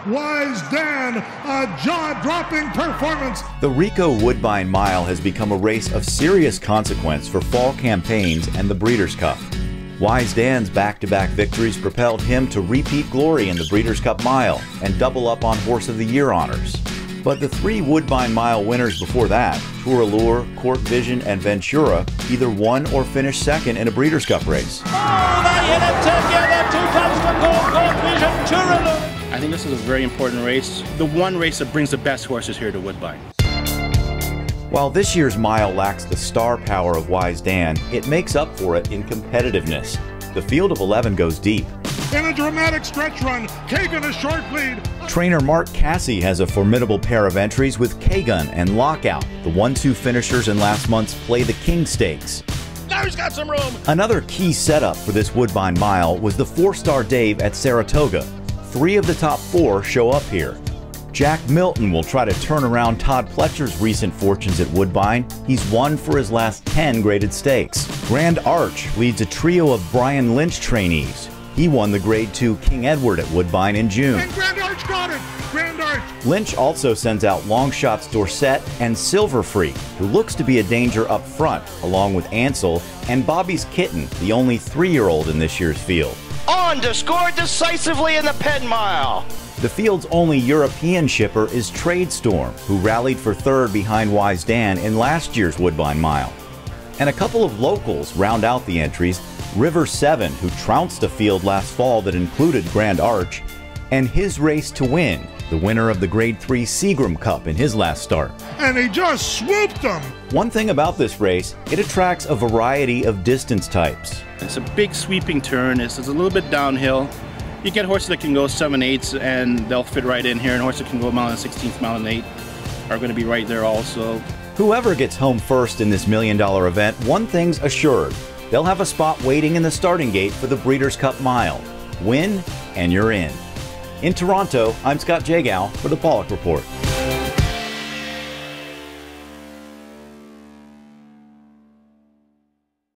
Wise Dan, a jaw-dropping performance. The Ricoh Woodbine Mile has become a race of serious consequence for fall campaigns and the Breeders' Cup. Wise Dan's back-to-back victories propelled him to repeat glory in the Breeders' Cup Mile and double up on Horse of the Year honors. But the three Woodbine Mile winners before that, Tour Allure, Court Vision, and Ventura, either won or finished second in a Breeders' Cup race. Oh, they hit it together, 2 times for Court Vision, Tour Allure. I think this is a very important race, the one race that brings the best horses here to Woodbine. While this year's mile lacks the star power of Wise Dan, it makes up for it in competitiveness. The field of 11 goes deep. In a dramatic stretch run, Kagan a short lead. Trainer Mark Cassie has a formidable pair of entries with Kagan and Lockout, the 1-2 finishers in last month's Play the King Stakes. Now he's got some room. Another key setup for this Woodbine Mile was the 4-star Dave at Saratoga. 3 of the top 4 show up here. Jack Milton will try to turn around Todd Pletcher's recent fortunes at Woodbine. He's won for his last 10 graded stakes. Grand Arch leads a trio of Brian Lynch trainees. He won the Grade 2 King Edward at Woodbine in June. And Grand Arch got it! Grand Arch! Lynch also sends out long shots Dorset and Silver Freak, who looks to be a danger up front, along with Ansel and Bobby's Kitten, the only 3-year-old in this year's field. On to score decisively in the Penn Mile. The field's only European shipper is Tradestorm, who rallied for 3rd behind Wise Dan in last year's Woodbine Mile. And a couple of locals round out the entries, River 7, who trounced a field last fall that included Grand Arch, and His Race to Win, the winner of the Grade 3 Seagram Cup in his last start. And he just swooped them! One thing about this race, it attracts a variety of distance types. It's a big sweeping turn, it's a little bit downhill. You get horses that can go 7/8 and they'll fit right in here, and horses that can go 1/16, 1/8 are going to be right there also. Whoever gets home first in this $1 million event, one thing's assured. They'll have a spot waiting in the starting gate for the Breeders' Cup Mile. Win, and you're in. In Toronto, I'm Scott Jagow for the Pollock Report.